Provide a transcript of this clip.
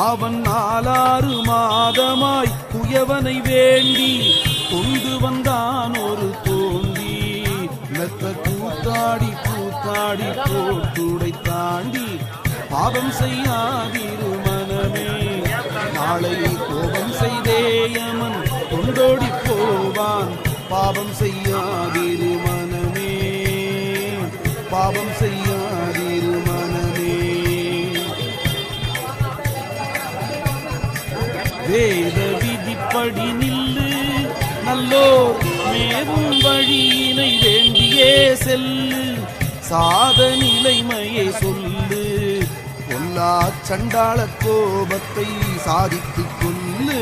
அவன் 4 மாதமாய் குயவனை வேண்டி கொண்டு வந்தான் ஒரு தோண்டி. மெத்த கூத்தாடி கூத்தாடி போட்டுடை தாண்டி பாவம் செய்யாதிரு மனமே. நாளை கோபம் செய்தேயமன் கொண்டோடி போவான். பாவம் செய்யாதிரு மனமே, பாவம் செய்யாதிரு மனமே. வேத விதிப்படி நில்லு, நல்லோர் மேவும் வழியினை வேண்டியே செல்லு. சாத நிலைமையை சொல்லு, பொல்லா சண்டாள கோபத்தை சாதித்துக் கொள்ளு.